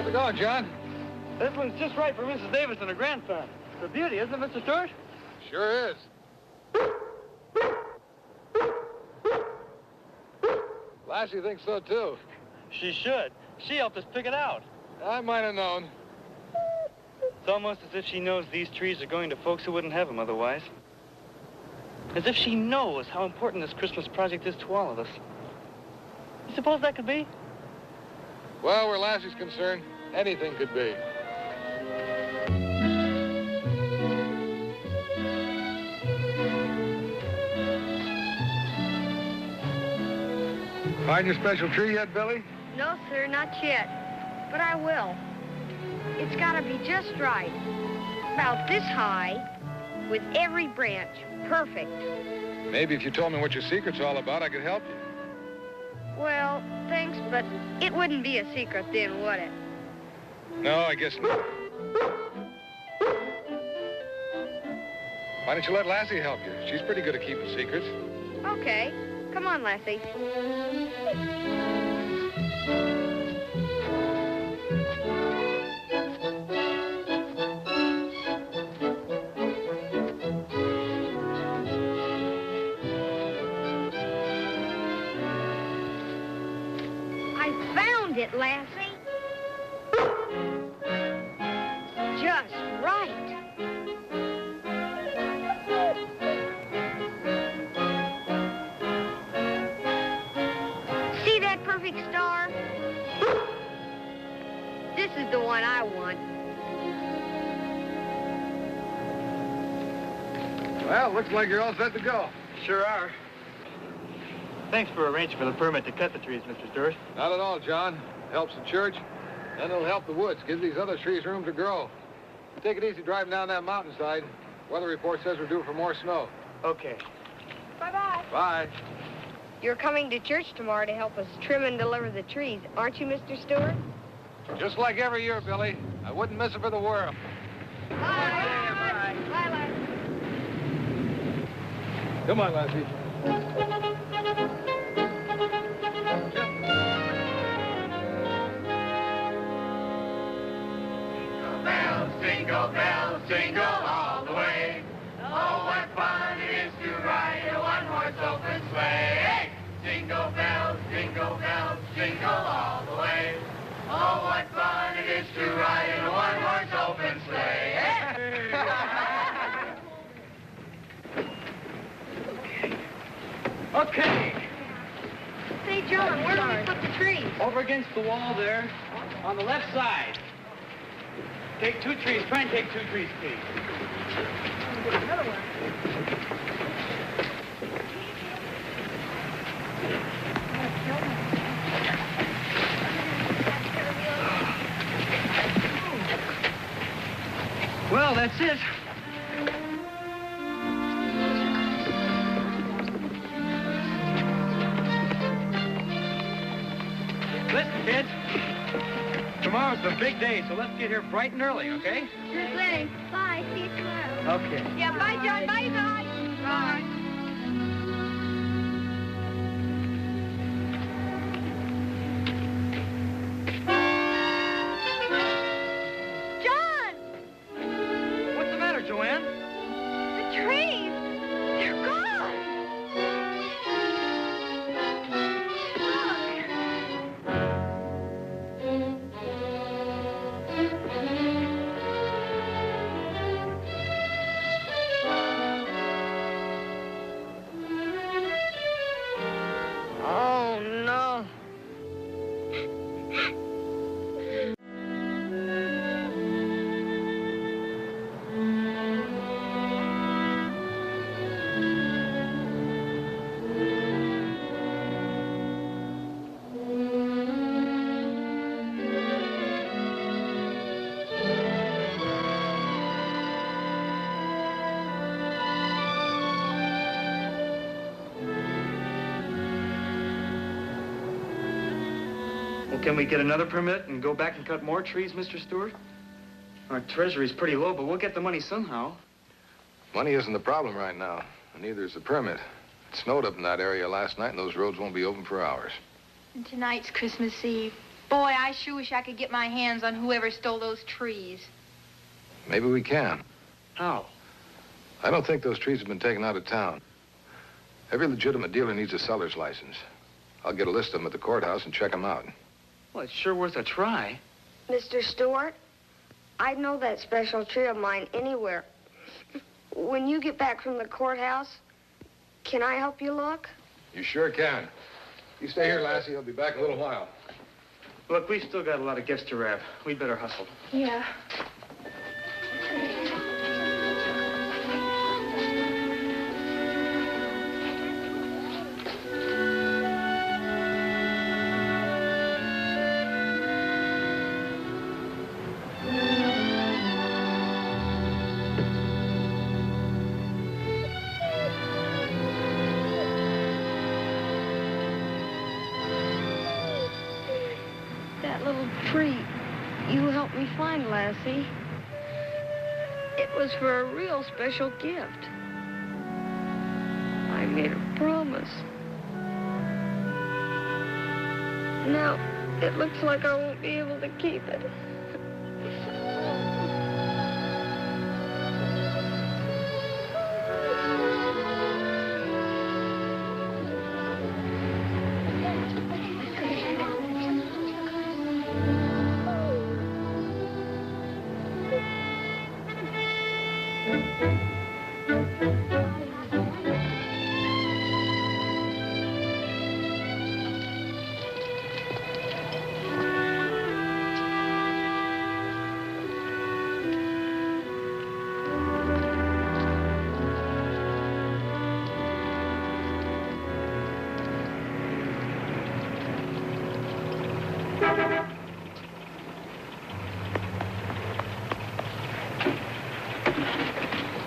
How's it going, John? This one's just right for Mrs. Davis and her grandson. It's a beauty, isn't it, Mr. Stewart? Sure is. Lassie thinks so, too. She should. She helped us pick it out. I might have known. It's almost as if she knows these trees are going to folks who wouldn't have them otherwise. As if she knows how important this Christmas project is to all of us. You suppose that could be? Well, where Lassie's concerned, anything could be. Find your special tree yet, Billy? No, sir, not yet. But I will. It's got to be just right. About this high, with every branch perfect. Maybe if you told me what your secret's all about, I could help you. Well, thanks, but it wouldn't be a secret then, would it? No, I guess not. Why don't you let Lassie help you? She's pretty good at keeping secrets. Okay. Come on, Lassie. I found it, Lassie. Just right. See that perfect star? This is the one I want. Well, looks like you're all set to go. Sure are. Thanks for arranging for the permit to cut the trees, Mr. Stewart. Not at all, John. Helps the church, and it'll help the woods. Gives these other trees room to grow. Take it easy driving down that mountainside. Weather report says we're due for more snow. Okay. Bye-bye. Bye. You're coming to church tomorrow to help us trim and deliver the trees, aren't you, Mr. Stewart? Just like every year, Billy. I wouldn't miss it for the world. Bye. Bye. Bye, Lassie. Come on, Lassie. Jingle bells, jingle all the way. Oh, what fun it is to ride a one-horse open sleigh. Hey! Jingle bells, jingle all the way. Oh, what fun it is to ride in a one-horse open sleigh. Hey! Okay. Say, John, where do we put the trees? Over against the wall there, on the left side. Take 2 trees. Try and take 2 trees, please. Another one. Well, that's it. Listen, kids. Tomorrow's the big day, so let's get here bright and early, okay? Good Lenny. Bye. See you tomorrow. Okay. Yeah, bye, John. Bye, guys. Bye. John! What's the matter, Joanne? The trees! They're gone! Oh, no. Well, can we get another permit and go back and cut more trees, Mr. Stewart? Our treasury's pretty low, but we'll get the money somehow. Money isn't the problem right now, and neither is the permit. It snowed up in that area last night, and those roads won't be open for hours. And tonight's Christmas Eve. Boy, I sure wish I could get my hands on whoever stole those trees. Maybe we can. How? I don't think those trees have been taken out of town. Every legitimate dealer needs a seller's license. I'll get a list of them at the courthouse and check them out. Well, it's sure worth a try. Mr. Stewart, I'd know that special tree of mine anywhere. When you get back from the courthouse, can I help you look? You sure can. You stay here, Lassie. I'll be back in a little while. Look, we still got a lot of guests to wrap. We'd better hustle. Yeah. That little tree you helped me find, Lassie. It was for a real special gift. I made a promise. Now, it looks like I won't be able to keep it.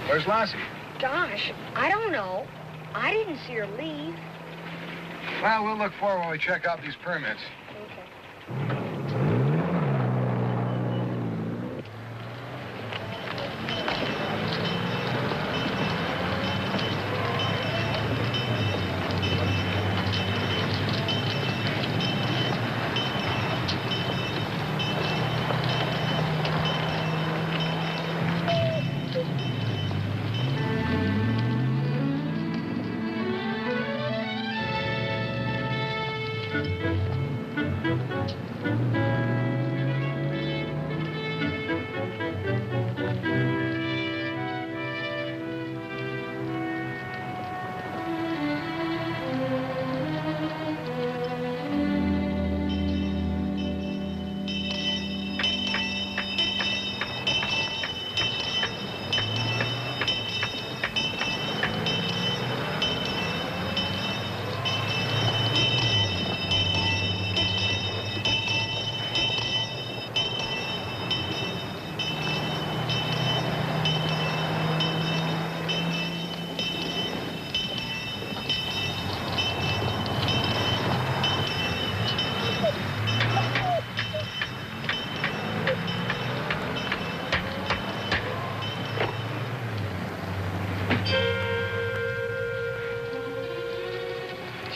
Where's Lassie? Gosh, I don't know. I didn't see her leave. Well, we'll look for her when we check out these permits. Okay.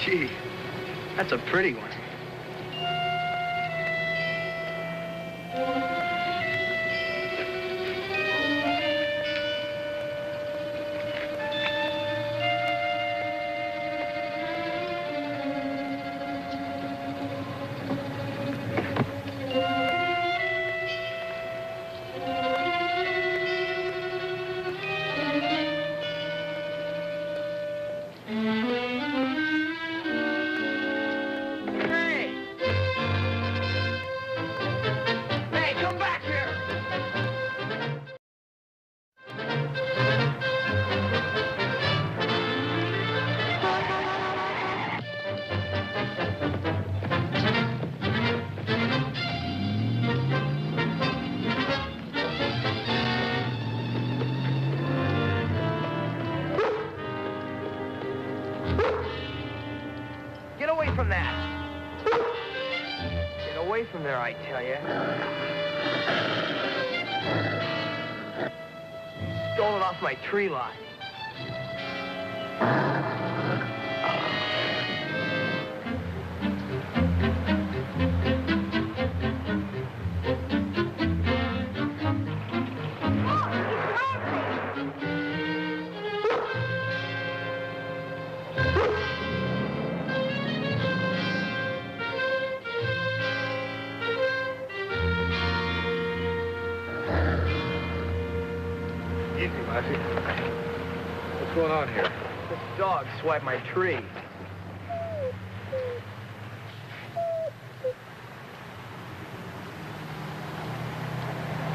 Gee, that's a pretty one. Get away from that. Get away from there, I tell you. Stolen off my tree line. Easy, Lassie. What's going on here? This dog swiped my tree.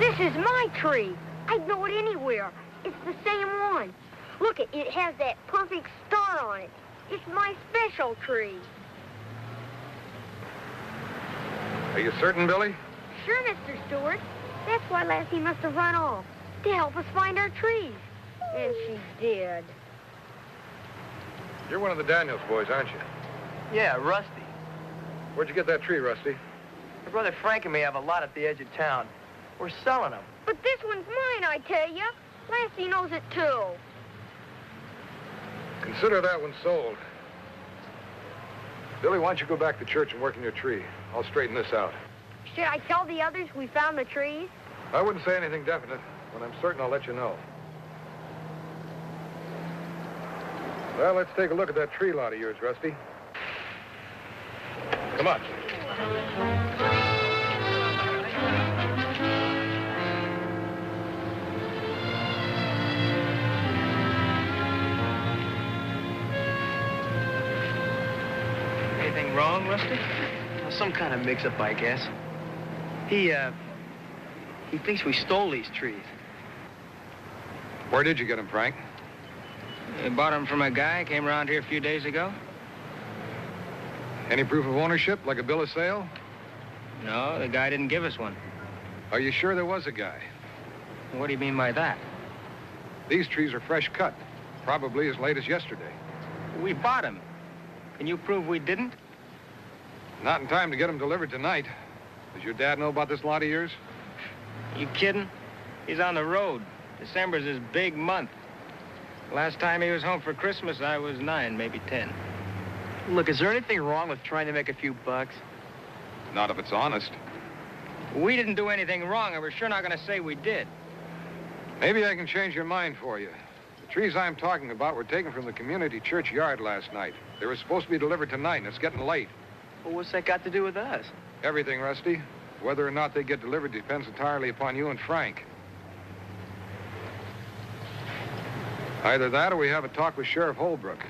This is my tree. I'd know it anywhere. It's the same one. Look, it has that perfect star on it. It's my special tree. Are you certain, Billy? Sure, Mr. Stewart. That's why Lassie must have run off, to help us find our trees. And she did. You're one of the Daniels boys, aren't you? Yeah, Rusty. Where'd you get that tree, Rusty? My brother Frank and me have a lot at the edge of town. We're selling them. But this one's mine, I tell you. Lassie knows it, too. Consider that one sold. Billy, why don't you go back to church and work in your tree? I'll straighten this out. Should I tell the others we found the trees? I wouldn't say anything definite. When I'm certain, I'll let you know. Well, let's take a look at that tree lot of yours, Rusty. Come on. Anything wrong, Rusty? Some kind of mix-up, I guess. He thinks we stole these trees. Where did you get them, Frank? I bought them from a guy, came around here a few days ago. Any proof of ownership, like a bill of sale? No, the guy didn't give us one. Are you sure there was a guy? What do you mean by that? These trees are fresh cut, probably as late as yesterday. We bought them. Can you prove we didn't? Not in time to get them delivered tonight. Does your dad know about this lot of yours? You kidding? He's on the road. December's his big month. Last time he was home for Christmas, I was 9, maybe 10. Look, is there anything wrong with trying to make a few bucks? Not if it's honest. We didn't do anything wrong, and we're sure not going to say we did. Maybe I can change your mind for you. The trees I'm talking about were taken from the community church yard last night. They were supposed to be delivered tonight, and it's getting late. Well, what's that got to do with us? Everything, Rusty. Whether or not they get delivered depends entirely upon you and Frank. Either that or we have a talk with Sheriff Holbrook.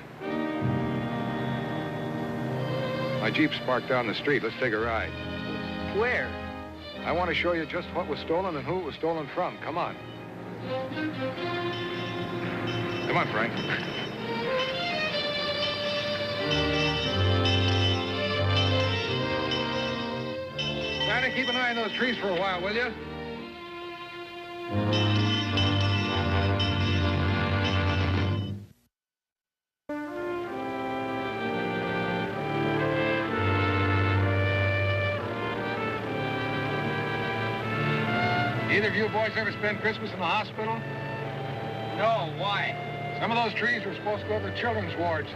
My Jeep's parked down the street. Let's take a ride. Where? I want to show you just what was stolen and who it was stolen from. Come on. Come on, Frank. Try to keep an eye on those trees for a while, will you? Either of you boys ever spend Christmas in the hospital? No, why? Some of those trees were supposed to go to the children's wards.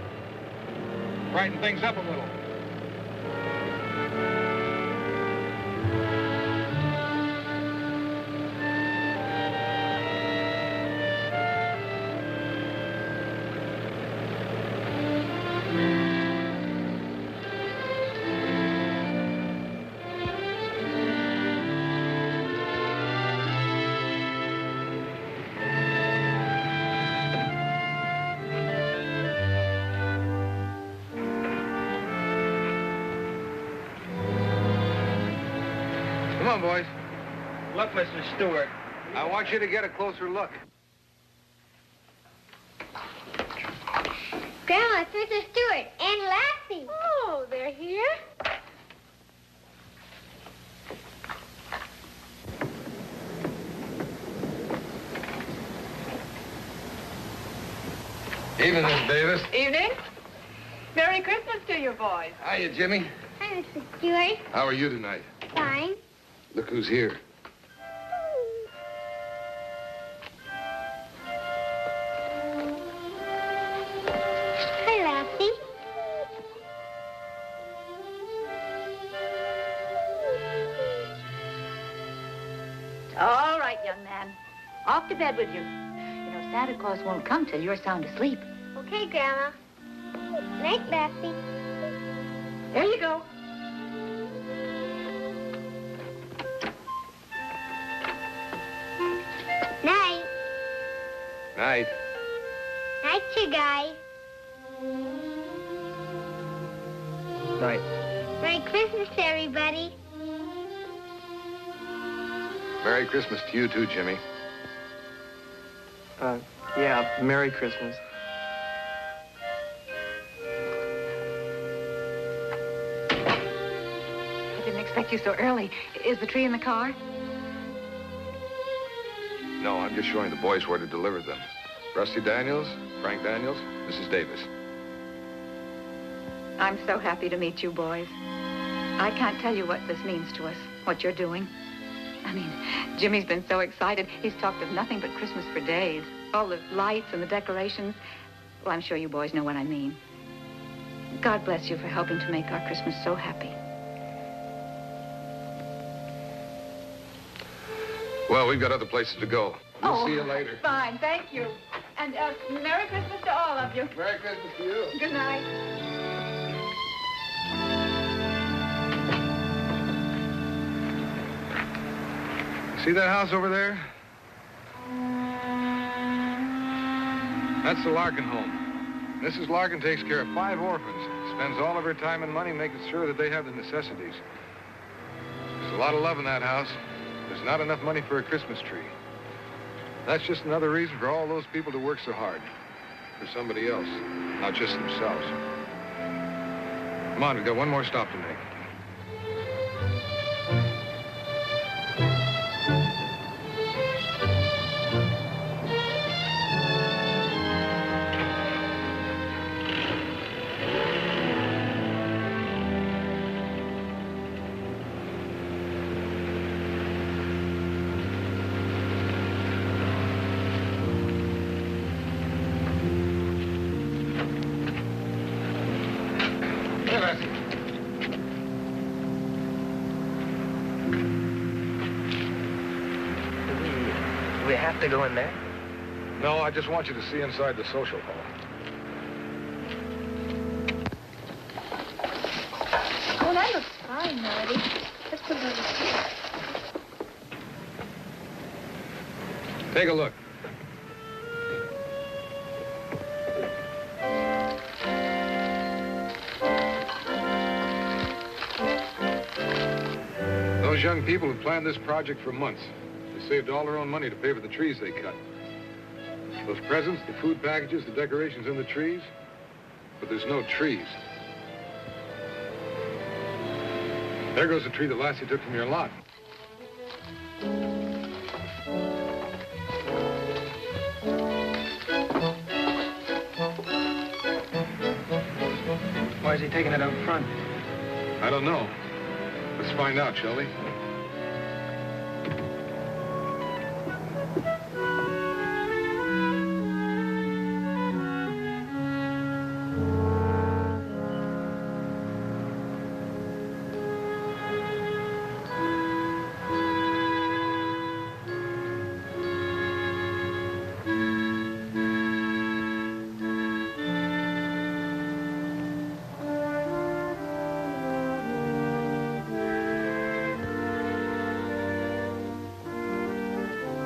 Brighten things up a little. Come on, boys. Look, Mr. Stewart. I want you to get a closer look. Grandma, it's Mr. Stewart and Lassie. Oh, they're here? Evening, Miss Davis. Evening. Merry Christmas to you boys. Hiya, Jimmy. Hi, Mr. Stewart. How are you tonight? Fine. Look who's here. Hi, Lassie. All right, young man. Off to bed with you. You know, Santa Claus won't come till you're sound asleep. Okay, Grandma. Night, Lassie. There you go. Night. Night. Night, you guys. Night. Merry Christmas, everybody. Merry Christmas to you, too, Jimmy. Yeah, Merry Christmas. I didn't expect you so early. Is the tree in the car? No, I'm just showing the boys where to deliver them. Rusty Daniels, Frank Daniels, Mrs. Davis. I'm so happy to meet you boys. I can't tell you what this means to us, what you're doing. I mean, Jimmy's been so excited. He's talked of nothing but Christmas for days. All the lights and the decorations. Well, I'm sure you boys know what I mean. God bless you for helping to make our Christmas so happy. Well, we've got other places to go. We'll see you later. Fine, thank you. And Merry Christmas to all of you. Merry Christmas to you. Good night. See that house over there? That's the Larkin home. Mrs. Larkin takes care of 5 orphans. Spends all of her time and money making sure that they have the necessities. There's a lot of love in that house. There's not enough money for a Christmas tree. That's just another reason for all those people to work so hard. For somebody else, not just themselves. Come on, we've got one more stop to make. Hey, Lassie. Do we have to go in there? No, I just want you to see inside the social hall. Oh, that looks fine, Melody. Let's put it over here. Take a look. Those young people have planned this project for months. They saved all their own money to pay for the trees they cut. Those presents, the food packages, the decorations in the trees. But there's no trees. There goes the tree that Lassie took from your lot. Why is he taking it up front? I don't know. Let's find out, shall we?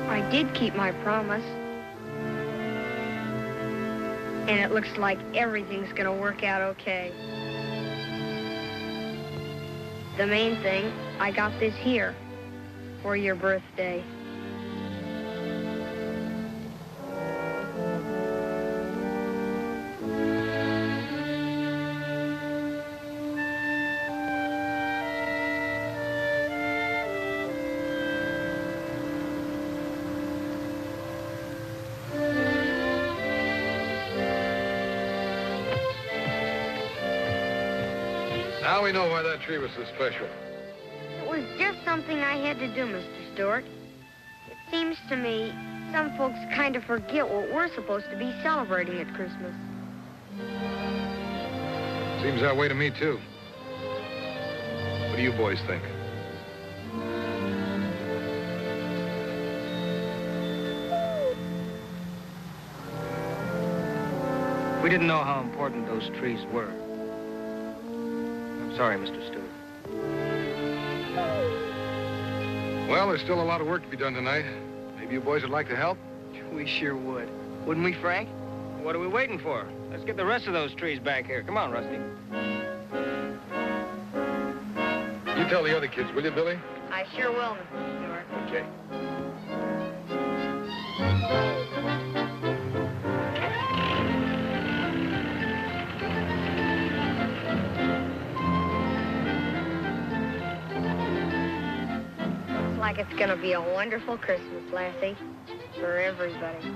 I did keep my promise. And it looks like everything's gonna work out okay. The main thing, I got this here for your birthday. Now we know why that tree was so special. It was just something I had to do, Mr. Stewart. It seems to me some folks kind of forget what we're supposed to be celebrating at Christmas. Seems that way to me, too. What do you boys think? We didn't know how important those trees were. I'm sorry, Mr. Stewart. Well, there's still a lot of work to be done tonight. Maybe you boys would like to help? We sure would. Wouldn't we, Frank? What are we waiting for? Let's get the rest of those trees back here. Come on, Rusty. You tell the other kids, will you, Billy? I sure will, Mr. Stewart. Okay. Looks like it's gonna be a wonderful Christmas, Lassie, for everybody.